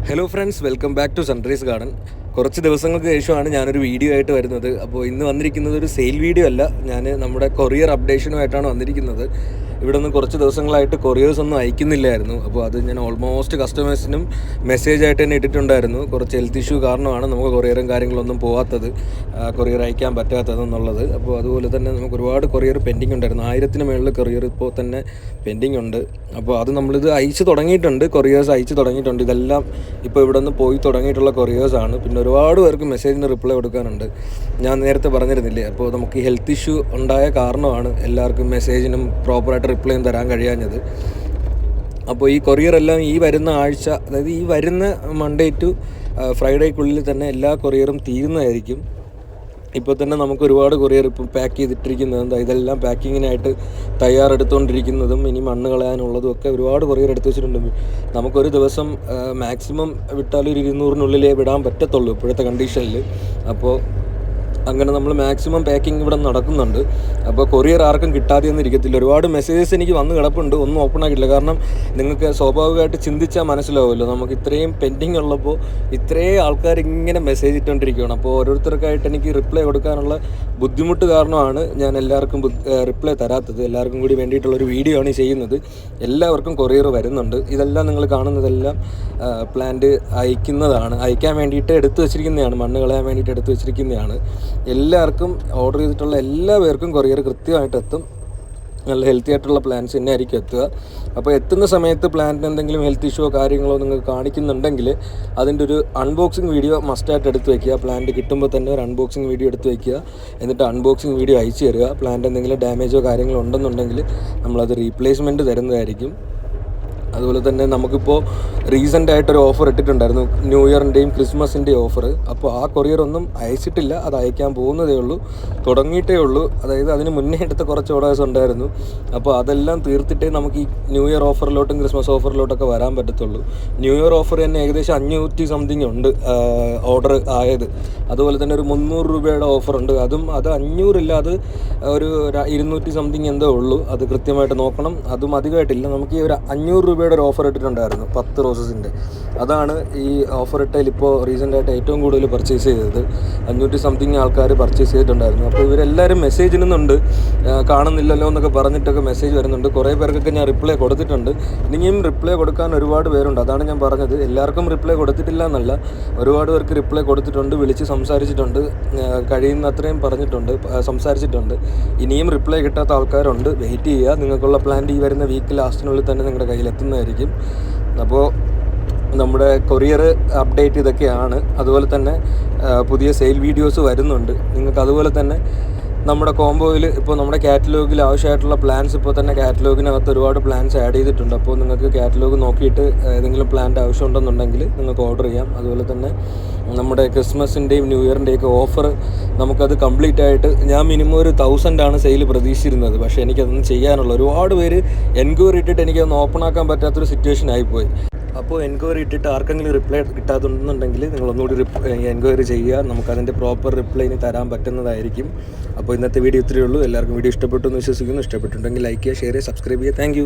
Hello friends, welcome back to Sunrise Garden. കുറച്ച് ദിവസങ്ങൾക്ക് ശേഷമാണ് ഞാനൊരു വീഡിയോ ആയിട്ട് വരുന്നത്. അപ്പോൾ ഇന്ന് വന്നിരിക്കുന്നത് ഒരു സെയിൽ വീഡിയോ അല്ല, ഞാൻ നമ്മുടെ കൊറിയർ അപ്ഡേഷനുമായിട്ടാണ് വന്നിരിക്കുന്നത്. ഇവിടെ നിന്ന് കുറച്ച് ദിവസങ്ങളായിട്ട് കൊറിയേഴ്സ് ഒന്നും അയക്കുന്നില്ലായിരുന്നു. അപ്പോൾ അത് ഞാൻ ഓൾമോസ്റ്റ് കസ്റ്റമേഴ്സിനും മെസ്സേജായിട്ട് തന്നെ ഇട്ടിട്ടുണ്ടായിരുന്നു. കുറച്ച് ഹെൽത്ത് ഇഷ്യൂ കാരണമാണ് നമുക്ക് കൊറിയറും കാര്യങ്ങളൊന്നും പോകാത്തത്, കൊറിയർ അയക്കാൻ പറ്റാത്തതെന്നുള്ളത്. അപ്പോൾ അതുപോലെ തന്നെ നമുക്ക് ഒരുപാട് കൊറിയർ പെൻഡിങ് ഉണ്ടായിരുന്നു. 1000-ന് മുകളിൽ കൊറിയർ ഇപ്പോൾ തന്നെ പെൻഡിങ് ഉണ്ട്. അപ്പോൾ അത് നമ്മളിത് അയച്ചു തുടങ്ങിയിട്ടുണ്ട്, കൊറിയേഴ്സ് അയച്ചു തുടങ്ങിയിട്ടുണ്ട്. ഇതെല്ലാം ഇപ്പോൾ ഇവിടെ നിന്ന് പോയി തുടങ്ങിയിട്ടുള്ള കൊറിയേഴ്സാണ്. പിന്നെ ഒരുപാട് പേർക്ക് മെസ്സേജിന് റിപ്ലൈ കൊടുക്കാനുണ്ട്, ഞാൻ നേരത്തെ പറഞ്ഞിരുന്നില്ലേ. അപ്പോൾ നമുക്ക് ഈ ഹെൽത്ത് ഇഷ്യൂ ഉണ്ടായ കാരണമാണ് എല്ലാവർക്കും മെസ്സേജിനും പ്രോപ്പറായിട്ട് റിപ്ലൈയും തരാൻ കഴിയാഞ്ഞത്. അപ്പോൾ ഈ കൊറിയറെല്ലാം ഈ വരുന്ന ആഴ്ച, അതായത് ഈ വരുന്ന മൺഡേ ടു ഫ്രൈഡേക്കുള്ളിൽ തന്നെ എല്ലാ കൊറിയറും തീരുന്നതായിരിക്കും. ഇപ്പോൾ തന്നെ നമുക്ക് ഒരുപാട് കൊറിയർ ഇപ്പം പാക്ക് ചെയ്തിട്ടിരിക്കുന്നതും ഇതെല്ലാം പാക്കിങ്ങിനായിട്ട് തയ്യാറെടുത്തുകൊണ്ടിരിക്കുന്നതും ഇനി മണ്ണ് കളയാനുള്ളതും ഒക്കെ ഒരുപാട് കൊറിയർ എടുത്തു വെച്ചിട്ടുണ്ട്. നമുക്കൊരു ദിവസം മാക്സിമം വിട്ടാൽ ഒരു 200-നുള്ളിലേ വിടാൻ പറ്റത്തുള്ളൂ ഇപ്പോഴത്തെ കണ്ടീഷനിൽ. അപ്പോൾ അങ്ങനെ നമ്മൾ മാക്സിമം പാക്കിംഗ് ഇവിടെ നടക്കുന്നുണ്ട്. അപ്പോൾ കൊറിയർ ആർക്കും കിട്ടാതെയൊന്നും ഇരിക്കത്തില്ല. ഒരുപാട് മെസ്സേജസ് എനിക്ക് വന്ന് കിടപ്പുണ്ട്, ഒന്നും ഓപ്പൺ ആക്കിയില്ല. കാരണം നിങ്ങൾക്ക് സ്വാഭാവികമായിട്ട് ചിന്തിച്ചാൽ മനസ്സിലാവുമല്ലോ, നമുക്ക് ഇത്രയും പെൻഡിങ് ഉള്ളപ്പോൾ ഇത്രയും ആൾക്കാർ ഇങ്ങനെ മെസ്സേജ് ഇട്ടുകൊണ്ടിരിക്കുകയാണ്. അപ്പോൾ ഓരോരുത്തർക്കായിട്ട് എനിക്ക് റിപ്ലൈ കൊടുക്കാനുള്ള ബുദ്ധിമുട്ട് കാരണമാണ് ഞാൻ എല്ലാവർക്കും റിപ്ലൈ തരാത്തത്. എല്ലാവർക്കും കൂടി വേണ്ടിയിട്ടുള്ളൊരു വീഡിയോ ആണ് ചെയ്യുന്നത്. എല്ലാവർക്കും കൊറിയർ വരുന്നുണ്ട്. ഇതെല്ലാം നിങ്ങൾ കാണുന്നതെല്ലാം പ്ലാന്റ് അയക്കാൻ വേണ്ടിയിട്ട് എടുത്തു വെച്ചിരിക്കുന്നതാണ്, മണ്ണ് കളയാൻ വേണ്ടിയിട്ട് എടുത്തു വെച്ചിരിക്കുന്നതാണ്. എല്ലാവർക്കും ഓർഡർ ചെയ്തിട്ടുള്ള എല്ലാ പേർക്കും കൊറിയർ കൃത്യമായിട്ട് എത്തും. നല്ല ഹെൽത്തി ആയിട്ടുള്ള പ്ലാന്റ്സ് തന്നെ ആയിരിക്കും എത്തുക. അപ്പോൾ എത്തുന്ന സമയത്ത് പ്ലാന്റിന് എന്തെങ്കിലും ഹെൽത്ത് ഇഷ്യൂയോ കാര്യങ്ങളോ നിങ്ങൾക്ക് കാണിക്കുന്നുണ്ടെങ്കിൽ അതിൻ്റെ ഒരു അൺബോക്സിങ് വീഡിയോ മസ്റ്റായിട്ട് എടുത്ത് വയ്ക്കുക. പ്ലാന്റ് കിട്ടുമ്പോൾ തന്നെ ഒരു അൺബോക്സിങ് വീഡിയോ എടുത്ത് വയ്ക്കുക. എന്നിട്ട് അൺബോക്സിങ് വീഡിയോ അയച്ചു തരിക. പ്ലാന്റ് എന്തെങ്കിലും ഡാമേജോ കാര്യങ്ങളോ ഉണ്ടെന്നുണ്ടെങ്കിൽ നമ്മളത് റീപ്ലേസ്മെൻറ്റ് തരുന്നതായിരിക്കും. അതുപോലെ തന്നെ നമുക്കിപ്പോൾ റീസെൻ്റായിട്ടൊരു ഓഫർ ഇട്ടിട്ടുണ്ടായിരുന്നു, ന്യൂ ഇയറിൻ്റെയും ക്രിസ്മസിൻ്റെയും ഓഫർ. അപ്പോൾ ആ കൊറിയർ ഒന്നും അയച്ചിട്ടില്ല, അത് അയക്കാൻ പോകുന്നതേ ഉള്ളൂ, തുടങ്ങിയിട്ടേ ഉള്ളൂ. അതായത് അതിന് മുന്നേ എടുത്ത കുറച്ച് ഓർഡേഴ്സ് ഉണ്ടായിരുന്നു. അപ്പോൾ അതെല്ലാം തീർത്തിട്ടേ നമുക്ക് ഈ ന്യൂ ഇയർ ഓഫറിലോട്ടും ക്രിസ്മസ് ഓഫറിലോട്ടൊക്കെ വരാൻ പറ്റത്തുള്ളൂ. ന്യൂ ഇയർ ഓഫർ തന്നെ ഏകദേശം 500 സംതിങ് ഉണ്ട് ഓർഡർ ആയത്. അതുപോലെ തന്നെ ഒരു 300 രൂപയുടെ ഓഫറുണ്ട്. അത് 500 ഇല്ല, അത് ഒരു 200 സംതിങ് എന്തോ ഉള്ളൂ. അത് കൃത്യമായിട്ട് നോക്കണം. അതും അധികമായിട്ടില്ല. നമുക്ക് ഈ ഒരു 500 രൂപയുടെ ഒരു ഓഫർ ഇട്ടിട്ടുണ്ടായിരുന്നു 10 റോസസിൻ്റെ. അതാണ് ഈ ഓഫർ ഇട്ടതിൽ ഇപ്പോൾ റീസെൻ്റായിട്ട് ഏറ്റവും കൂടുതൽ പർച്ചേസ് ചെയ്തത്. 500 സംതിങ് ആൾക്കാർ പർച്ചേസ് ചെയ്തിട്ടുണ്ടായിരുന്നു. അപ്പോൾ ഇവരെല്ലാവരും മെസ്സേജ് ഇടുന്നുണ്ട്, കാണുന്നില്ലല്ലോ എന്നൊക്കെ പറഞ്ഞിട്ടൊക്കെ മെസ്സേജ് വരുന്നുണ്ട്. കുറേ പേർക്കൊക്കെ ഞാൻ റിപ്ലൈ കൊടുത്തിട്ടുണ്ട്. ഇനിയും റിപ്ലൈ കൊടുക്കാൻ ഒരുപാട് പേരുണ്ട്. അതാണ് ഞാൻ പറഞ്ഞത്, എല്ലാവർക്കും റിപ്ലൈ കൊടുത്തിട്ടില്ല എന്നല്ല, ഒരുപാട് പേർക്ക് റിപ്ലൈ കൊടുത്തിട്ടുണ്ട്, വിളിച്ച് സംസാരിച്ചിട്ടുണ്ട്, കഴിയുന്ന അത്രയും സംസാരിച്ചിട്ടുണ്ട്. ഇനിയും റിപ്ലൈ കിട്ടാത്ത ആൾക്കാരുണ്ട്. വെയിറ്റ് ചെയ്യുക. നിങ്ങൾക്കുള്ള പ്ലാന്റ് ഈ വരുന്ന വീക്ക് ലാസ്റ്റിനുള്ളിൽ തന്നെ നിങ്ങളുടെ കയ്യിലെത്തുന്നതായിരിക്കും. അപ്പോൾ നമ്മുടെ കൊറിയർ അപ്ഡേറ്റ് ഇതൊക്കെയാണ്. അതുപോലെ തന്നെ പുതിയ സെയിൽ വീഡിയോസ് വരുന്നുണ്ട് നിങ്ങൾക്ക്. അതുപോലെ തന്നെ നമ്മുടെ കോംബോയിൽ ഇപ്പോൾ നമ്മുടെ കാറ്റലോഗിൽ ആവശ്യമായിട്ടുള്ള പ്ലാൻസ് ഇപ്പോൾ തന്നെ കാറ്റലോഗിനകത്ത് ഒരുപാട് പ്ലാൻസ് ആഡ് ചെയ്തിട്ടുണ്ട്. അപ്പോൾ നിങ്ങൾക്ക് കാറ്റലോഗ് നോക്കിയിട്ട് ഏതെങ്കിലും പ്ലാന്റ് ആവശ്യമുണ്ടെന്നുണ്ടെങ്കിൽ നിങ്ങൾക്ക് ഓർഡർ ചെയ്യാം. അതുപോലെ തന്നെ നമ്മുടെ ക്രിസ്മസിൻ്റെയും ന്യൂ ഇയറിൻ്റെയൊക്കെ ഓഫർ നമുക്കത് കംപ്ലീറ്റ് ആയിട്ട്, ഞാൻ മിനിമം ഒരു 1000 സെയിൽ പ്രതീക്ഷിച്ചിരുന്നത്. പക്ഷേ എനിക്കതൊന്നും ചെയ്യാനുള്ള ഒരുപാട് പേര് എൻക്വയറി ഇട്ടിട്ട് എനിക്കതൊന്ന് ഓപ്പൺ ആക്കാൻ പറ്റാത്തൊരു സിറ്റുവേഷൻ ആയിപ്പോയി. അപ്പോൾ എൻക്വയറി ഇട്ടിട്ട് ആർക്കെങ്കിലും റിപ്ലൈ കിട്ടാത്തുണ്ടെന്നുണ്ടെങ്കിൽ നിങ്ങളൊന്നുകൂടി എൻക്വയറി ചെയ്യുക. നമുക്കതിൻ്റെ പ്രോപ്പർ റിപ്ലൈ ഇനി തരാൻ പറ്റുന്നതായിരിക്കും. അപ്പോൾ ഇന്നത്തെ വീഡിയോ ഇത്രയേ ഉള്ളൂ. എല്ലാവർക്കും വീഡിയോ ഇഷ്ടപ്പെട്ടു എന്ന് വിശ്വസിക്കുന്നു. ഇഷ്ടപ്പെട്ടിട്ടുണ്ടെങ്കിൽ ലൈക്ക് ചെയ്യുക, ഷെയർ ചെയ്യുക, സബ്സ്ക്രൈബ് ചെയ്യുക. താങ്ക്